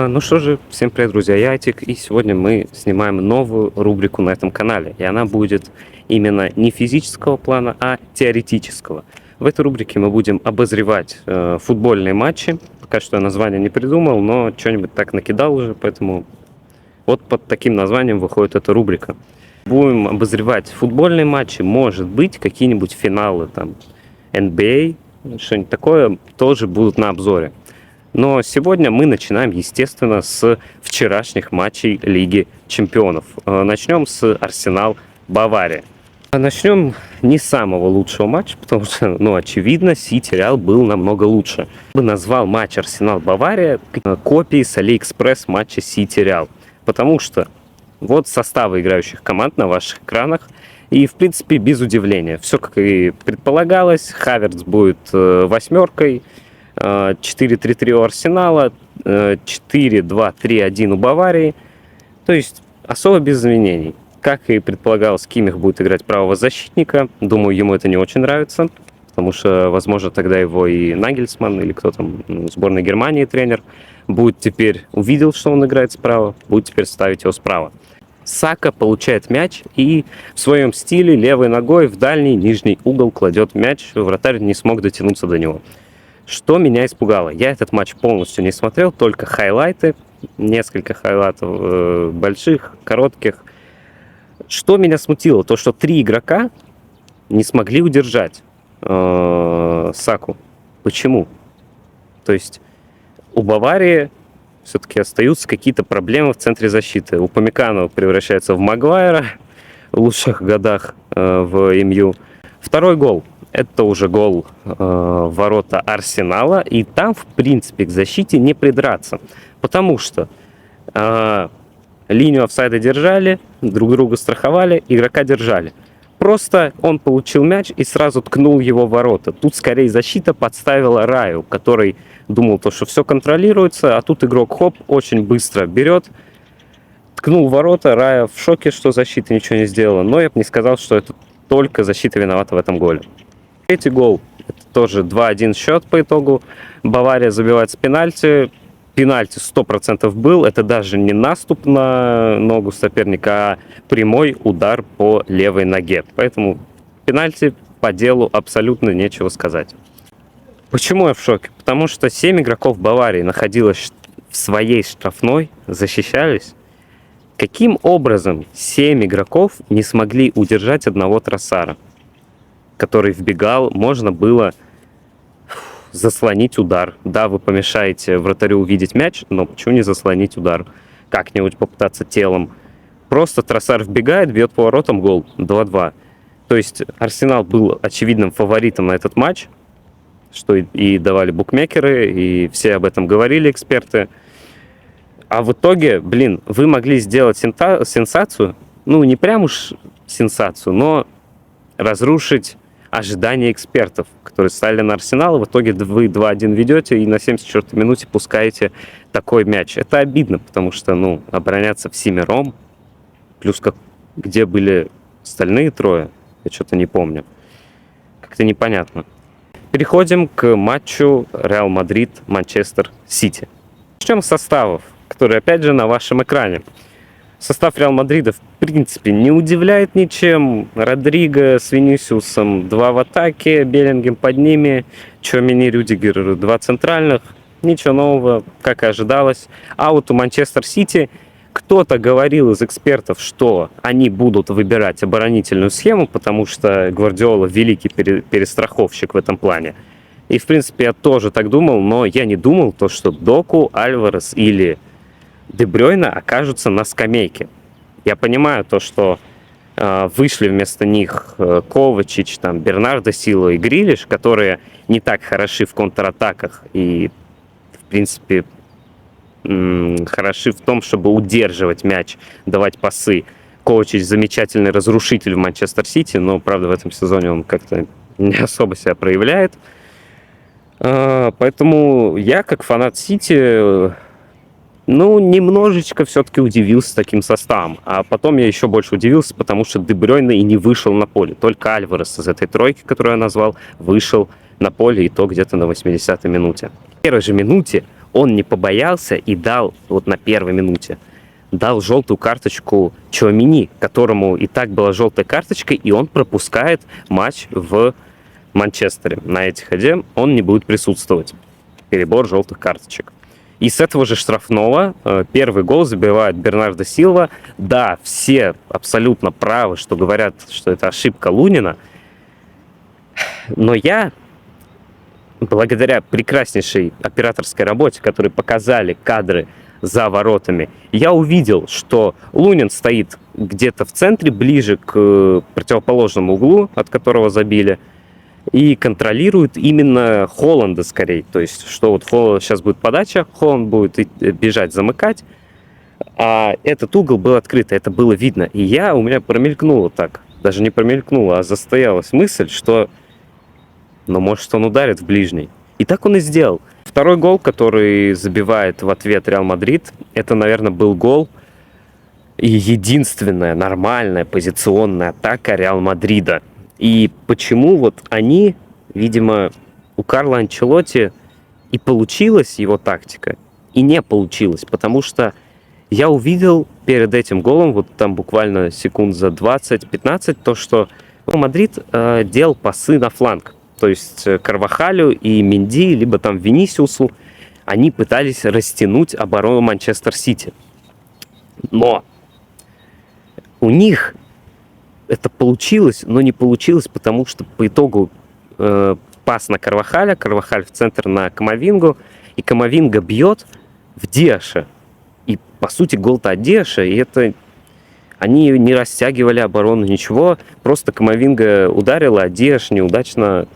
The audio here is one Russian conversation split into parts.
Ну что же, всем привет, друзья, я Айтик, и сегодня мы снимаем новую рубрику на этом канале, и она будет именно не физического плана, а теоретического. В этой рубрике мы будем обозревать футбольные матчи, пока что я название не придумал, но что-нибудь так накидал уже, поэтому вот под таким названием выходит эта рубрика. Будем обозревать футбольные матчи, может быть, какие-нибудь финалы, там, NBA, что-нибудь такое, тоже будут на обзоре. Но сегодня мы начинаем, естественно, с вчерашних матчей Лиги Чемпионов. Начнем с Арсенал-Бавария. Начнем не с самого лучшего матча, потому что, очевидно, Сити Реал был намного лучше. Я бы назвал матч Арсенал-Бавария копией с Алиэкспресс матча Сити Реал. Потому что вот составы играющих команд на ваших экранах. И, в принципе, без удивления. Все, как и предполагалось. Хавертс будет восьмеркой. 4-3-3 у Арсенала, 4-2-3-1 у Баварии. То есть особо без изменений. Как и предполагалось, Киммих будет играть правого защитника. Думаю, ему это не очень нравится, потому что, возможно, тогда его и Нагельсман, или кто там, сборной Германии тренер, будет теперь увидел, что он играет справа, будет теперь ставить его справа. Сака получает мяч и в своем стиле левой ногой в дальний нижний угол кладет мяч. Вратарь не смог дотянуться до него. Что меня испугало? Я этот матч полностью не смотрел, только хайлайты, несколько хайлайтов больших, коротких. Что меня смутило? То, что 3 игрока не смогли удержать Саку. Почему? То есть у Баварии все-таки остаются какие-то проблемы в центре защиты. Упамекано превращается в Магуайра в лучших годах в МЮ. Второй гол. Это уже гол в ворота Арсенала. И там, в принципе, к защите не придраться. Потому что линию офсайда держали, друг друга страховали, игрока держали. Просто он получил мяч и сразу ткнул его в ворота. Тут скорее защита подставила Раю, который думал, что все контролируется, а тут игрок очень быстро берет, ткнул в ворота. Рая в шоке, что защита ничего не сделала. Но я бы не сказал, что это только защита виновата в этом голе. Третий гол, это тоже 2-1 счет по итогу. Бавария забивает с пенальти. Пенальти 100% был. Это даже не наступ на ногу соперника, а прямой удар по левой ноге. Поэтому пенальти по делу абсолютно нечего сказать. Почему я в шоке? Потому что 7 игроков Баварии находилось в своей штрафной, защищались. Каким образом 7 игроков не смогли удержать одного Тросара, который вбегал? Можно было заслонить удар. Да, вы помешаете вратарю увидеть мяч, но почему не заслонить удар? Как-нибудь попытаться телом. Просто Тросар вбегает, бьет по воротам, гол. 2-2. То есть Арсенал был очевидным фаворитом на этот матч, что и давали букмекеры, и все об этом говорили, эксперты. А в итоге, вы могли сделать сенсацию, не прям уж сенсацию, но разрушить ожидания экспертов, которые ставили на Арсенал, и в итоге вы 2-1 ведете и на 74-й минуте пускаете такой мяч. Это обидно, потому что, обороняться всемиром, плюс где были остальные трое, я что-то не помню. Как-то непонятно. Переходим к матчу Реал Мадрид-Манчестер Сити. Начнем с составов, которые, опять же, на вашем экране. Состав Реал Мадрида, в принципе, не удивляет ничем. Родриго с Винисиусом 2 в атаке, Беллингем под ними, Чуамени, Рюдигер 2 центральных. Ничего нового, как и ожидалось. А вот у Манчестер Сити кто-то говорил из экспертов, что они будут выбирать оборонительную схему, потому что Гвардиола великий перестраховщик в этом плане. И, в принципе, я тоже так думал, но я не думал, что Доку, Альварес или Де Брёйна окажутся на скамейке. Я понимаю что вышли вместо них Ковачич, Бернардо Силва и Грилиш, которые не так хороши в контратаках и, в принципе, хороши в том, чтобы удерживать мяч, давать пасы. Ковачич замечательный разрушитель в Манчестер Сити, но, правда, в этом сезоне он как-то не особо себя проявляет. Поэтому я, как фанат Сити, немножечко все-таки удивился таким составом. А потом я еще больше удивился, потому что Де Брёйна и не вышел на поле. Только Альварес из этой тройки, которую я назвал, вышел на поле, и то где-то на 80-й минуте. В первой же минуте он не побоялся и дал вот на первой минуте дал желтую карточку Чуамени, которому и так была желтая карточка, и он пропускает матч в Манчестере. На Этихаде он не будет присутствовать. Перебор желтых карточек. И с этого же штрафного первый гол забивает Бернардо Силва. Да, все абсолютно правы, что говорят, что это ошибка Лунина. Но я, благодаря прекраснейшей операторской работе, которой показали кадры за воротами, я увидел, что Лунин стоит где-то в центре, ближе к противоположному углу, от которого забили, и контролирует именно Холланда скорее. То есть, что вот сейчас будет подача, Холланд будет бежать, замыкать, а этот угол был открыт, это было видно. И у меня промелькнуло так, даже не промелькнуло, а застоялась мысль, что, ну, может, он ударит в ближний. И так он и сделал. Второй гол, который забивает в ответ Реал Мадрид, это, наверное, был гол и единственная нормальная позиционная атака Реал Мадрида. И почему вот они, видимо, у Карло Анчелотти и получилась его тактика, и не получилось, потому что я увидел перед этим голом, вот там буквально секунд за 20-15, то, что Мадрид делал пасы на фланг. То есть Карвахалю и Менди, либо там Винисиусу, они пытались растянуть оборону Манчестер Сити. Но у них это получилось, но не получилось, потому что по итогу пас на Карвахаля, Карвахаль в центр на Камавингу, и Камавинга бьет в Диаша. И, по сути, гол-то от Диаша, и это... Они не растягивали оборону, ничего, просто Камавинга ударила, а Диаш неудачно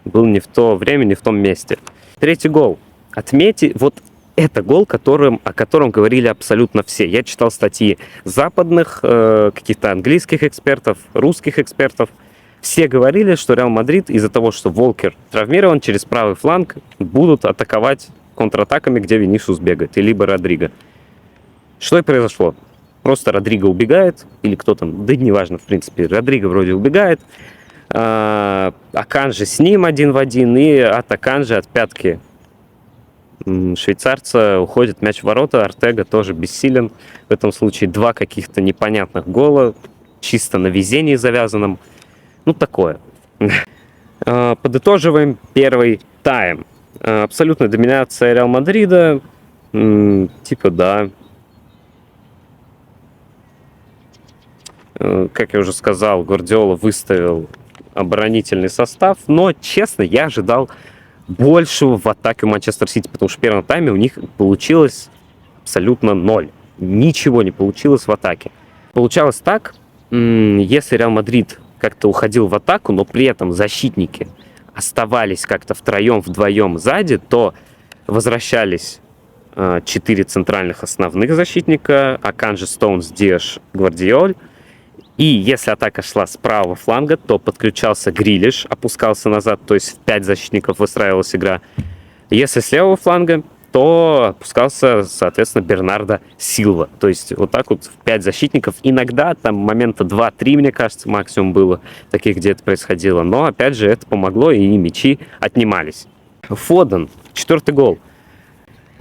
был не в то время, не в том месте. Третий гол. Отметьте, вот это гол, о котором говорили абсолютно все. Я читал статьи западных, каких-то английских экспертов, русских экспертов. Все говорили, что Реал Мадрид из-за того, что Волкер травмирован, через правый фланг будут атаковать контратаками, где Винисиус бегает, и либо Родриго. Что и произошло. Просто Родриго убегает, или кто там, да неважно, в принципе, Родриго вроде убегает, Аканжи с ним один в один, и от Аканжи, от пятки швейцарца уходит мяч в ворота, Ортега тоже бессилен. В этом случае два каких-то непонятных гола, чисто на везении завязанном. Ну, такое. Подытоживаем первый тайм. Абсолютная доминация Реал Мадрида. Типа, да. Как я уже сказал, Гвардиола выставил оборонительный состав, но, честно, я ожидал большего в атаке Манчестер Сити, потому что в первом тайме у них получилось абсолютно ноль. Ничего не получилось в атаке. Получалось так, если Реал Мадрид как-то уходил в атаку, но при этом защитники оставались как-то вдвоем сзади, то возвращались 4 центральных основных защитника, Аканжи, Стоунс, Диаш, Гвардиоль. И если атака шла с правого фланга, то подключался Грилиш, опускался назад, то есть в 5 защитников выстраивалась игра. Если с левого фланга, то опускался, соответственно, Бернардо Силва. То есть вот так вот в 5 защитников. Иногда там момента 2-3, мне кажется, максимум было таких, где это происходило. Но, опять же, это помогло, и мячи отнимались. Фоден, 4-й гол.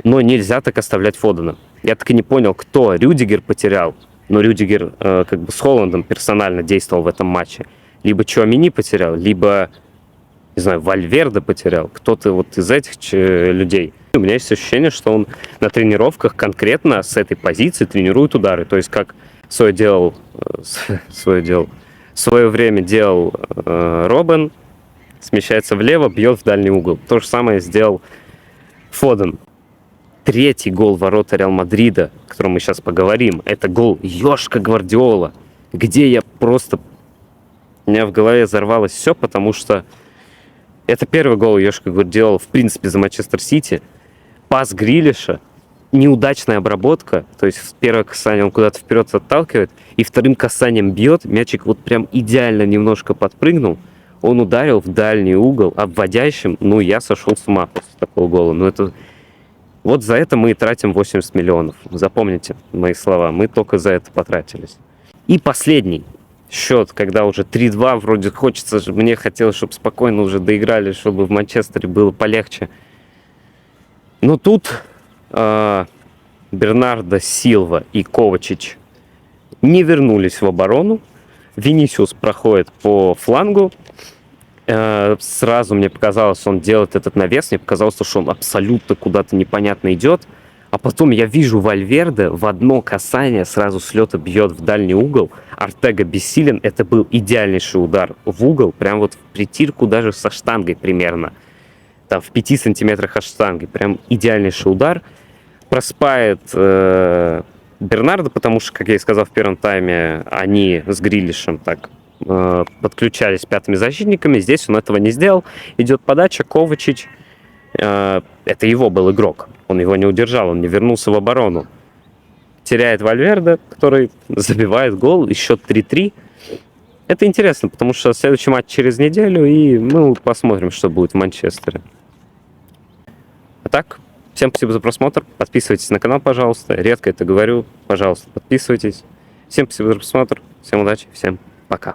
Но нельзя так оставлять Фодена. Я так и не понял, кто Рюдигер потерял. Но Рюдигер как бы с Холландом персонально действовал в этом матче. Либо Чуамени потерял, либо, не знаю, Вальверде потерял. Кто-то вот из этих людей. У меня есть ощущение, что он на тренировках конкретно с этой позиции тренирует удары. То есть как в свое время делал Робben, смещается влево, бьет в дальний угол. То же самое сделал Фоден. Третий гол ворота Реал Мадрида, о котором мы сейчас поговорим, это гол Йошка Гвардиола, где я просто... У меня в голове взорвалось все, потому что это первый гол Йошка Гвардиола, в принципе, за Манчестер Сити. Пас Грилиша, неудачная обработка, то есть первое касание он куда-то вперед отталкивает, и вторым касанием бьет, мячик вот прям идеально немножко подпрыгнул, он ударил в дальний угол, обводящим, ну, я сошел с ума после такого гола. Ну, это... Вот за это мы и тратим 80 миллионов. Запомните мои слова, мы только за это потратились. И последний счет, когда уже 3-2, вроде хочется, мне хотелось, чтобы спокойно уже доиграли, чтобы в Манчестере было полегче. Но тут Бернардо Силва и Ковачич не вернулись в оборону. Винисиус проходит по флангу. Сразу мне показалось, он делает этот навес. Мне показалось, что он абсолютно куда-то непонятно идет. А потом я вижу Вальверде в одно касание сразу с лета бьет в дальний угол. Ортега бессилен. Это был идеальнейший удар в угол. Прям вот в притирку даже со штангой примерно. Там в 5 сантиметрах от штанги. Прям идеальнейший удар. Проспает Бернардо, потому что, как я и сказал в первом тайме, они с Грилишем так подключались пятыми защитниками. Здесь он этого не сделал. Идет подача, Ковачич. Это его был игрок. Он его не удержал, он не вернулся в оборону. Теряет Вальверде, который забивает гол, и счет 3-3. Это интересно, потому что следующий матч через неделю, и мы посмотрим, что будет в Манчестере. А так, всем спасибо за просмотр. Подписывайтесь на канал, пожалуйста. Редко это говорю. Пожалуйста, подписывайтесь. Всем спасибо за просмотр. Всем удачи, всем пока.